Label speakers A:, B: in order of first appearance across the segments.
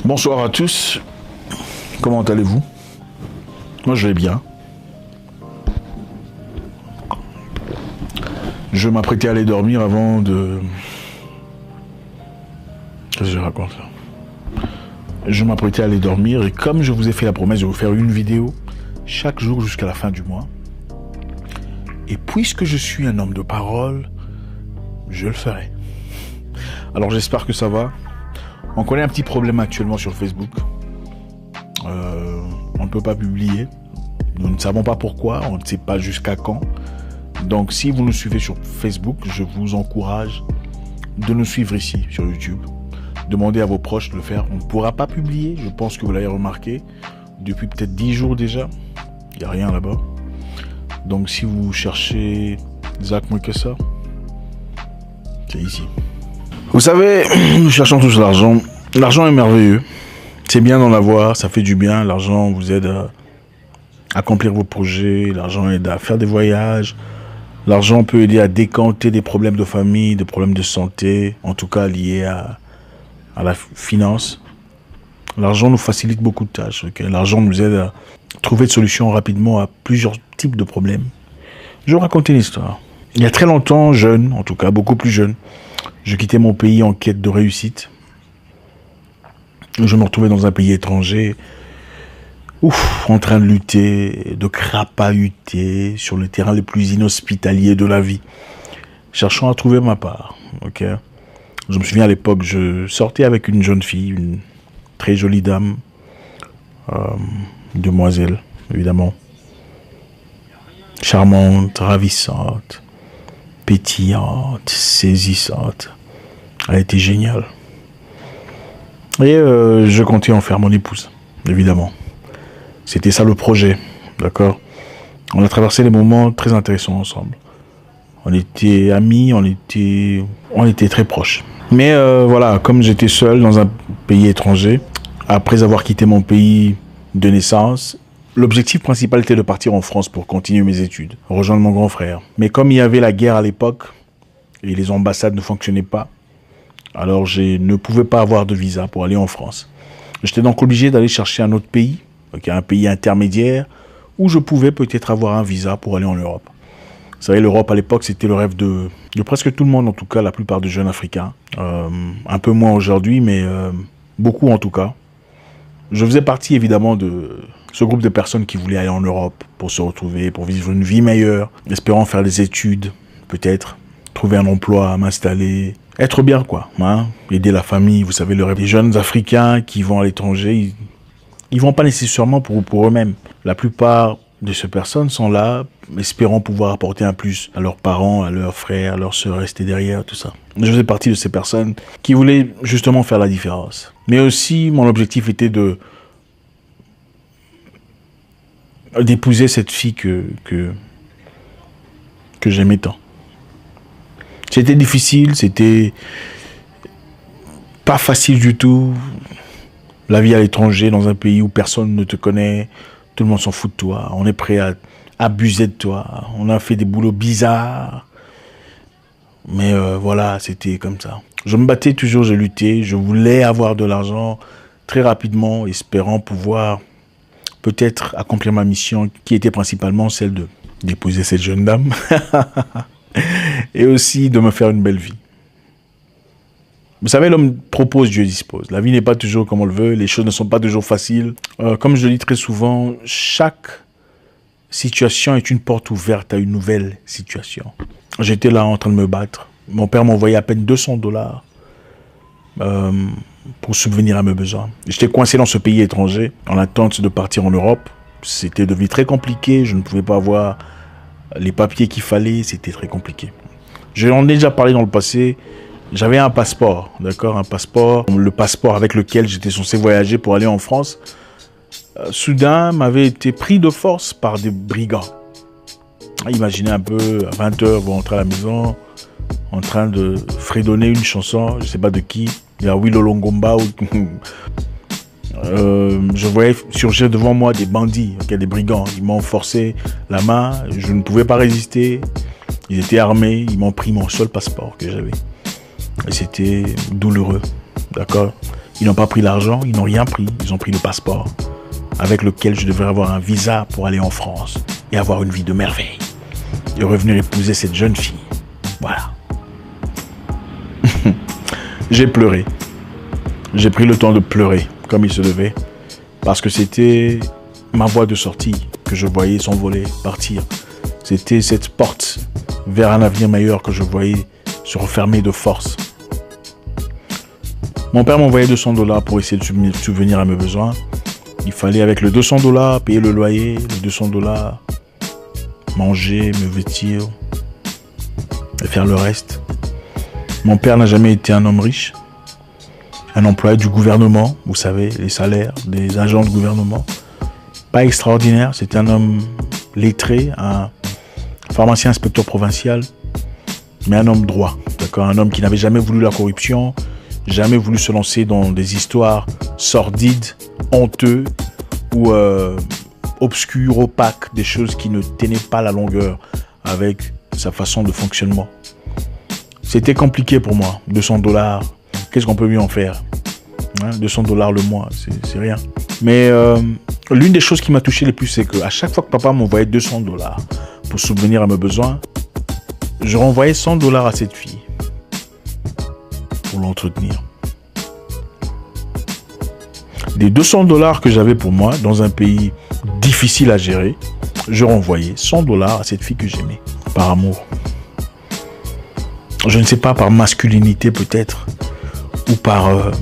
A: Bonsoir à tous, comment allez-vous? Moi je vais bien. Je m'apprêtais à aller dormir avant de... Qu'est-ce que je raconte là? Je m'apprêtais à aller dormir et comme je vous ai fait la promesse de vous faire une vidéo chaque jour jusqu'à la fin du mois, et puisque je suis un homme de parole, je le ferai. Alors j'espère que ça va. On connaît un petit problème actuellement sur Facebook. On ne peut pas publier. Nous ne savons pas pourquoi, on ne sait pas jusqu'à quand. Donc si vous nous suivez sur Facebook, je vous encourage de nous suivre ici sur YouTube. Demandez à vos proches de le faire. On ne pourra pas publier, je pense que vous l'avez remarqué, depuis peut-être 10 jours déjà. Il n'y a rien là-bas. Donc si vous cherchez Zach Mwekesa, c'est ici. Vous savez, nous cherchons tous l'argent. L'argent est merveilleux. C'est bien d'en avoir, ça fait du bien. L'argent vous aide à accomplir vos projets. L'argent aide à faire des voyages. L'argent peut aider à décanter des problèmes de famille, des problèmes de santé, en tout cas liés à la finance. L'argent nous facilite beaucoup de tâches. Okay? L'argent nous aide à trouver des solutions rapidement à plusieurs types de problèmes. Je vais vous raconter une histoire. Il y a très longtemps, jeune, en tout cas beaucoup plus jeune, je quittais mon pays en quête de réussite. Je me retrouvais dans un pays étranger, en train de lutter, de crapahuter sur le terrain le plus inhospitalier de la vie, cherchant à trouver ma part. Okay. Je me souviens à l'époque, je sortais avec une jeune fille, une très jolie dame, demoiselle, évidemment, charmante, ravissante, pétillante, saisissante. Elle était géniale. Et je comptais en faire mon épouse, évidemment. C'était ça le projet, d'accord? On a traversé des moments très intéressants ensemble. On était amis, on était très proches. Mais voilà, comme j'étais seul dans un pays étranger, après avoir quitté mon pays de naissance, l'objectif principal était de partir en France pour continuer mes études, rejoindre mon grand frère. Mais comme il y avait la guerre à l'époque, et les ambassades ne fonctionnaient pas, alors je ne pouvais pas avoir de visa pour aller en France. J'étais donc obligé d'aller chercher un autre pays, un pays intermédiaire, où je pouvais peut-être avoir un visa pour aller en Europe. Vous savez, l'Europe à l'époque, c'était le rêve de presque tout le monde, en tout cas la plupart des jeunes Africains. Un peu moins aujourd'hui, mais beaucoup en tout cas. Je faisais partie évidemment de ce groupe de personnes qui voulaient aller en Europe pour se retrouver, pour vivre une vie meilleure, espérant faire des études, peut-être, trouver un emploi, m'installer, être bien quoi, hein, aider la famille. Vous savez, le rêve des jeunes Africains qui vont à l'étranger, ils vont pas nécessairement pour eux-mêmes. La plupart de ces personnes sont là, espérant pouvoir apporter un plus à leurs parents, à leurs frères, à leurs sœurs, rester derrière, tout ça. Je faisais partie de ces personnes qui voulaient justement faire la différence. Mais aussi, mon objectif était d'épouser cette fille que j'aimais tant. C'était difficile, c'était pas facile du tout. La vie à l'étranger, dans un pays où personne ne te connaît, tout le monde s'en fout de toi. On est prêt à abuser de toi. On a fait des boulots bizarres. Mais voilà, c'était comme ça. Je me battais toujours, je luttais. Je voulais avoir de l'argent très rapidement, espérant pouvoir peut-être accomplir ma mission, qui était principalement celle d'épouser cette jeune dame. Et aussi de me faire une belle vie. Vous savez, l'homme propose, Dieu dispose. La vie n'est pas toujours comme on le veut, les choses ne sont pas toujours faciles. Comme je le dis très souvent, chaque situation est une porte ouverte à une nouvelle situation. J'étais là en train de me battre. Mon père m'envoyait à peine $200 pour subvenir à mes besoins. J'étais coincé dans ce pays étranger, en attente de partir en Europe. C'était devenu très compliqué, je ne pouvais pas avoir les papiers qu'il fallait, c'était très compliqué. J'en ai déjà parlé dans le passé. J'avais un passeport, d'accord, un passeport, le passeport avec lequel j'étais censé voyager pour aller en France, soudain m'avait été pris de force par des brigands. Imaginez un peu, à 20h, vous rentrez à la maison, en train de fredonner une chanson, je ne sais pas de qui, il y a Willow Longomba. Je voyais surgir devant moi des bandits, des brigands. Ils m'ont forcé la main, je ne pouvais pas résister. Ils étaient armés, ils m'ont pris mon seul passeport que j'avais. Et c'était douloureux, d'accord? Ils n'ont pas pris l'argent, ils n'ont rien pris. Ils ont pris le passeport avec lequel je devrais avoir un visa pour aller en France et avoir une vie de merveille. Et revenir épouser cette jeune fille. Voilà. J'ai pleuré. J'ai pris le temps de pleurer comme il se devait. Parce que c'était ma voie de sortie que je voyais s'envoler, partir. C'était cette porte vers un avenir meilleur que je voyais se refermer de force. Mon père m'envoyait $200 pour essayer de subvenir à mes besoins. Il fallait avec le $200 payer le loyer, les $200 manger, me vêtir et faire le reste. Mon père n'a jamais été un homme riche, un employé du gouvernement, vous savez, les salaires des agents de gouvernement. Pas extraordinaire, c'était un homme lettré, un pharmacien inspecteur provincial, mais un homme droit, d'accord, un homme qui n'avait jamais voulu la corruption, jamais voulu se lancer dans des histoires sordides, honteux ou obscures, opaques, des choses qui ne tenaient pas la longueur avec sa façon de fonctionnement. C'était compliqué pour moi, $200, qu'est-ce qu'on peut mieux en faire, hein, $200 le mois, c'est rien. Mais l'une des choses qui m'a touché le plus, c'est qu'à chaque fois que papa m'envoyait $200 pour subvenir à mes besoins, je renvoyais $100 à cette fille pour l'entretenir. Des $200 que j'avais pour moi dans un pays difficile à gérer, je renvoyais $100 à cette fille que j'aimais, par amour. Je ne sais pas, par masculinité peut-être, ou par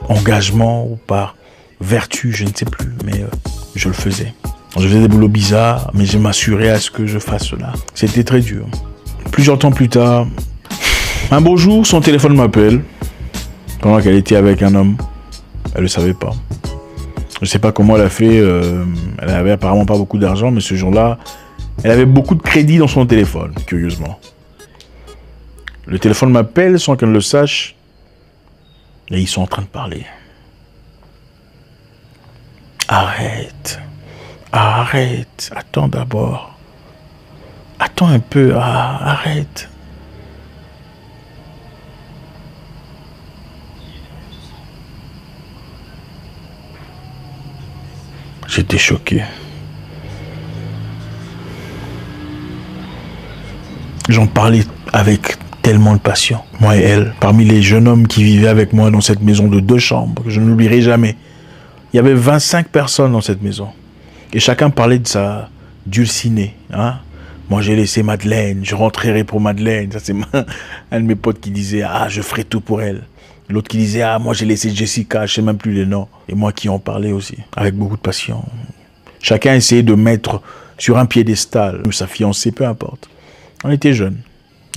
A: engagement, ou par vertu, je ne sais plus, mais je le faisais. Je faisais des boulots bizarres, mais je m'assurais à ce que je fasse cela. C'était très dur. Plusieurs temps plus tard, un beau jour, son téléphone m'appelle, pendant qu'elle était avec un homme. Elle ne le savait pas. Je ne sais pas comment elle a fait, elle avait apparemment pas beaucoup d'argent, mais ce jour-là, elle avait beaucoup de crédit dans son téléphone, curieusement. Le téléphone m'appelle sans qu'elle le sache, et ils sont en train de parler. Arrête, arrête, attends d'abord. Attends un peu, arrête. J'étais choqué. J'en parlais avec tellement de passion, moi et elle. Parmi les jeunes hommes qui vivaient avec moi dans cette maison de 2 chambres, que je n'oublierai jamais, il y avait 25 personnes dans cette maison. Et chacun parlait de sa dulcinée. Hein? Moi, j'ai laissé Madeleine, je rentrerai pour Madeleine. Ça, c'est un de mes potes qui disait « Ah, je ferai tout pour elle ». L'autre qui disait « Ah, moi, j'ai laissé Jessica, je ne sais même plus les noms. » Et moi qui en parlais aussi, avec beaucoup de passion. Chacun essayait de mettre sur un piédestal ou sa fiancée, peu importe. On était jeunes.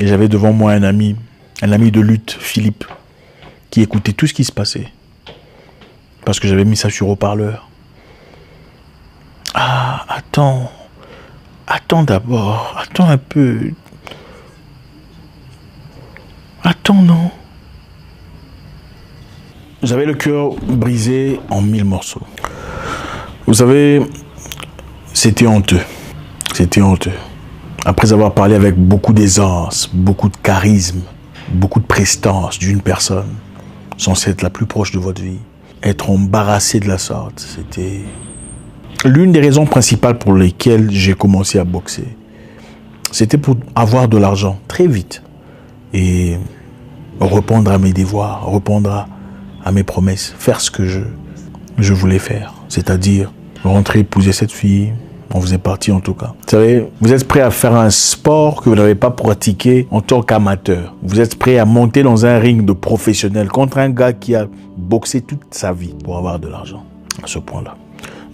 A: Et j'avais devant moi un ami de lutte, Philippe, qui écoutait tout ce qui se passait. Parce que j'avais mis ça sur haut-parleur. Ah, attends. Attends d'abord. Attends un peu. Attends, non. J'avais le cœur brisé en 1000 morceaux. Vous savez, c'était honteux. C'était honteux. Après avoir parlé avec beaucoup d'aisance, beaucoup de charisme, beaucoup de prestance d'une personne, censée être la plus proche de votre vie, être embarrassé de la sorte, c'était l'une des raisons principales pour lesquelles j'ai commencé à boxer. C'était pour avoir de l'argent très vite et répondre à mes devoirs, répondre à mes promesses, faire ce que je voulais faire, c'est-à-dire rentrer épouser cette fille. On faisait partie en tout cas. Vous savez, vous êtes prêt à faire un sport que vous n'avez pas pratiqué en tant qu'amateur. Vous êtes prêt à monter dans un ring de professionnel contre un gars qui a boxé toute sa vie pour avoir de l'argent. À ce point-là.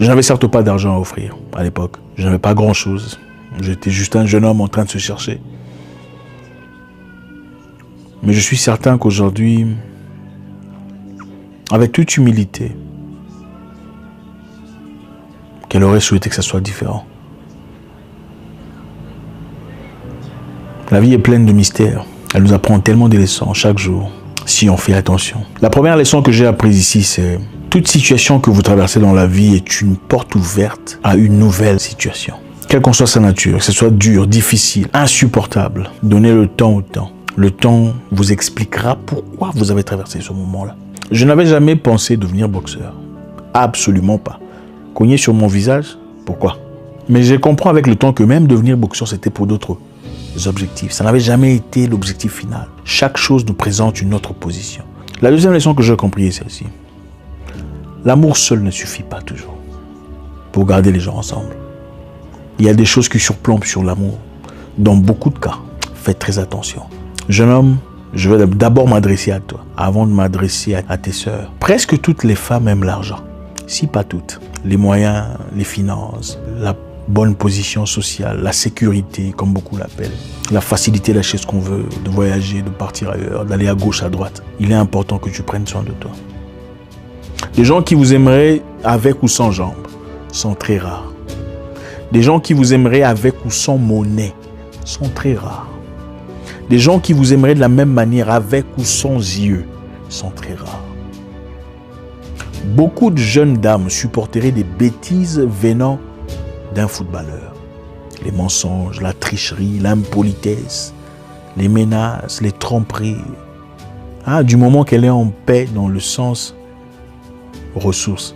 A: Je n'avais certes pas d'argent à offrir à l'époque. Je n'avais pas grand-chose. J'étais juste un jeune homme en train de se chercher. Mais je suis certain qu'aujourd'hui, avec toute humilité, qu'elle aurait souhaité que ça soit différent. La vie est pleine de mystères. Elle nous apprend tellement de leçons chaque jour, si on fait attention. La première leçon que j'ai apprise ici, c'est toute situation que vous traversez dans la vie est une porte ouverte à une nouvelle situation. Quelle qu'en soit sa nature, que ce soit dur, difficile, insupportable, donnez le temps au temps. Le temps vous expliquera pourquoi vous avez traversé ce moment-là. Je n'avais jamais pensé devenir boxeur. Absolument pas. Cogner sur mon visage, pourquoi? Mais je comprends avec le temps que même devenir boxeur, c'était pour d'autres objectifs. Ça n'avait jamais été l'objectif final. Chaque chose nous présente une autre position. La deuxième leçon que j'ai comprise est celle-ci. L'amour seul ne suffit pas toujours pour garder les gens ensemble. Il y a des choses qui surplombent sur l'amour. Dans beaucoup de cas, faites très attention. Jeune homme, je vais d'abord m'adresser à toi, avant de m'adresser à tes sœurs. Presque toutes les femmes aiment l'argent. Si pas toutes. Les moyens, les finances, la bonne position sociale, la sécurité, comme beaucoup l'appellent, la facilité d'acheter ce qu'on veut, de voyager, de partir ailleurs, d'aller à gauche, à droite. Il est important que tu prennes soin de toi. Des gens qui vous aimeraient avec ou sans jambes sont très rares. Des gens qui vous aimeraient avec ou sans monnaie sont très rares. Des gens qui vous aimeraient de la même manière avec ou sans yeux sont très rares. Beaucoup de jeunes dames supporteraient des bêtises venant d'un footballeur. Les mensonges, la tricherie, l'impolitesse, les menaces, les tromperies. Du moment qu'elle est en paix dans le sens ressources.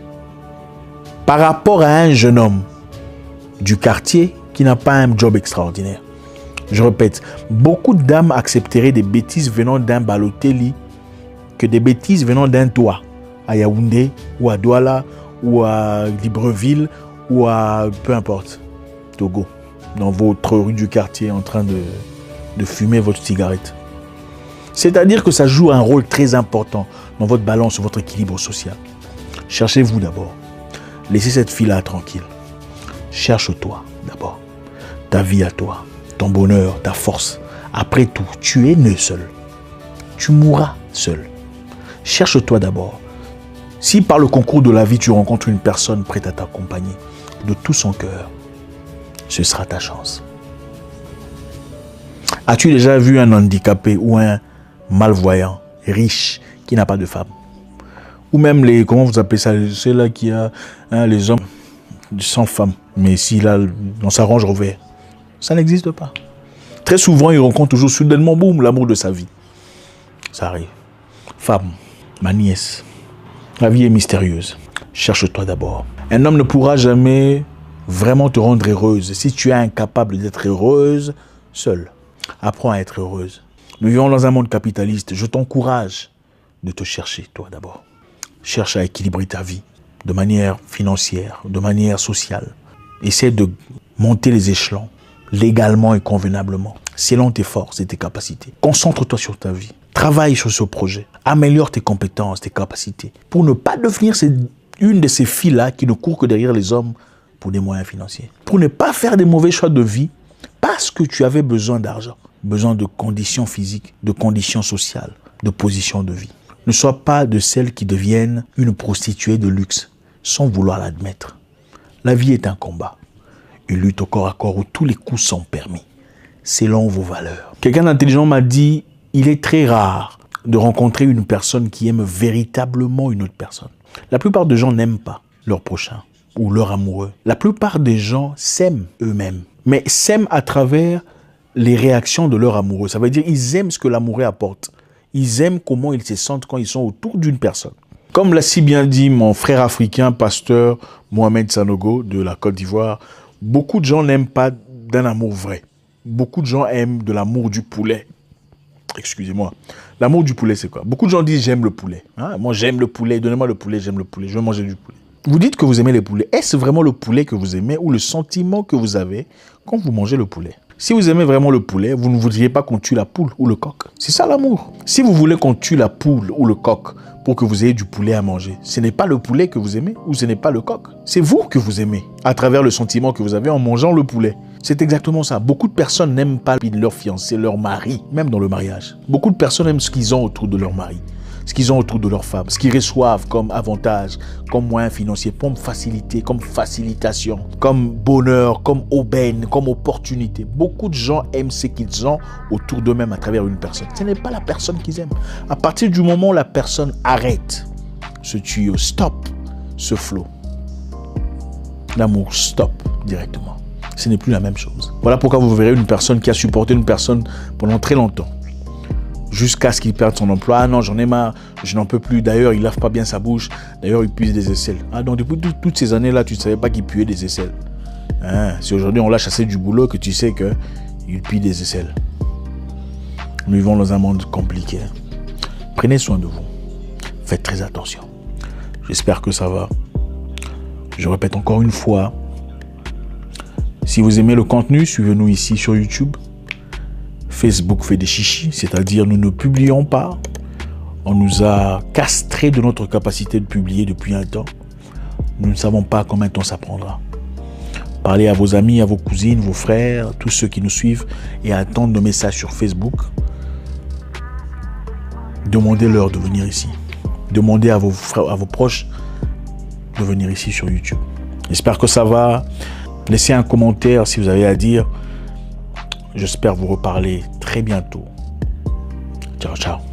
A: Par rapport à un jeune homme du quartier qui n'a pas un job extraordinaire. Je répète, beaucoup de dames accepteraient des bêtises venant d'un Balotelli que des bêtises venant d'un toit à Yaoundé ou à Douala ou à Libreville ou à peu importe, Togo, dans votre rue du quartier en train de fumer votre cigarette. C'est-à-dire que ça joue un rôle très important dans votre balance, votre équilibre social. Cherchez-vous d'abord. Laissez cette fille-là tranquille. Cherche-toi d'abord. Ta vie à toi, ton bonheur, ta force. Après tout, tu es né seul. Tu mourras seul. Cherche-toi d'abord. Si par le concours de la vie, tu rencontres une personne prête à t'accompagner de tout son cœur, ce sera ta chance. As-tu déjà vu un handicapé ou un malvoyant, riche, qui n'a pas de femme? Ou même les, comment vous appelez ça, ceux-là qui a les hommes sans femme, mais s'il a dans sa Range Rover, ça n'existe pas. Très souvent, il rencontre toujours soudainement, boum, l'amour de sa vie. Ça arrive. Femme, ma nièce, la vie est mystérieuse. Cherche-toi d'abord. Un homme ne pourra jamais vraiment te rendre heureuse si tu es incapable d'être heureuse seule. Apprends à être heureuse. Nous vivons dans un monde capitaliste. Je t'encourage de te chercher, toi d'abord. Cherche à équilibrer ta vie de manière financière, de manière sociale. Essaie de monter les échelons légalement et convenablement, selon tes forces et tes capacités. Concentre-toi sur ta vie. Travaille sur ce projet. Améliore tes compétences, tes capacités, pour ne pas devenir une de ces filles-là qui ne court que derrière les hommes pour des moyens financiers. Pour ne pas faire des mauvais choix de vie parce que tu avais besoin d'argent, besoin de conditions physiques, de conditions sociales, de position de vie. Ne sois pas de celles qui deviennent une prostituée de luxe sans vouloir l'admettre. La vie est un combat. Une lutte au corps à corps où tous les coups sont permis, selon vos valeurs. Quelqu'un d'intelligent m'a dit, il est très rare de rencontrer une personne qui aime véritablement une autre personne. La plupart des gens n'aiment pas leur prochain ou leur amoureux. La plupart des gens s'aiment eux-mêmes, mais s'aiment à travers les réactions de leur amoureux. Ça veut dire qu'ils aiment ce que l'amoureux apporte. Ils aiment comment ils se sentent quand ils sont autour d'une personne. Comme l'a si bien dit mon frère africain, pasteur Mohamed Sanogo de la Côte d'Ivoire, beaucoup de gens n'aiment pas d'un amour vrai. Beaucoup de gens aiment de l'amour du poulet. Excusez-moi. L'amour du poulet, c'est quoi? Beaucoup de gens disent j'aime le poulet. Moi, j'aime le poulet. Donnez-moi le poulet, j'aime le poulet. Je veux manger du poulet. Vous dites que vous aimez les poulets. Est-ce vraiment le poulet que vous aimez ou le sentiment que vous avez quand vous mangez le poulet? Si vous aimez vraiment le poulet, vous ne voudriez pas qu'on tue la poule ou le coq. C'est ça l'amour. Si vous voulez qu'on tue la poule ou le coq pour que vous ayez du poulet à manger, ce n'est pas le poulet que vous aimez ou ce n'est pas le coq. C'est vous que vous aimez à travers le sentiment que vous avez en mangeant le poulet. C'est exactement ça. Beaucoup de personnes n'aiment pas leur fiancé, leur mari, même dans le mariage. Beaucoup de personnes aiment ce qu'ils ont autour de leur mari, ce qu'ils ont autour de leur femme, ce qu'ils reçoivent comme avantage, comme moyen financier, comme facilité, comme facilitation, comme bonheur, comme aubaine, comme opportunité. Beaucoup de gens aiment ce qu'ils ont autour d'eux-mêmes à travers une personne. Ce n'est pas la personne qu'ils aiment. À partir du moment où la personne arrête ce tuyau, stop ce flot, l'amour stop directement. Ce n'est plus la même chose. Voilà pourquoi vous verrez une personne qui a supporté une personne pendant très longtemps. jusqu'à ce qu'il perde son emploi. Ah non, j'en ai marre, je n'en peux plus. D'ailleurs, il lave pas bien sa bouche. D'ailleurs, il pue des aisselles. Ah donc depuis toutes ces années-là, tu ne savais pas qu'il puait des aisselles. Hein? Si aujourd'hui on l'a chassé du boulot, que tu sais qu'il pue des aisselles. Nous vivons dans un monde compliqué. Prenez soin de vous. Faites très attention. J'espère que ça va. Je répète encore une fois. Si vous aimez le contenu, suivez-nous ici sur YouTube. Facebook fait des chichis, c'est-à-dire nous ne publions pas. On nous a castré de notre capacité de publier depuis un temps. Nous ne savons pas combien de temps ça prendra. Parlez à vos amis, à vos cousines, vos frères, tous ceux qui nous suivent et attendent nos messages sur Facebook. Demandez-leur de venir ici. Demandez à vos frères, à vos proches de venir ici sur YouTube. J'espère que ça va. Laissez un commentaire si vous avez à dire. J'espère vous reparler très bientôt. Ciao, ciao.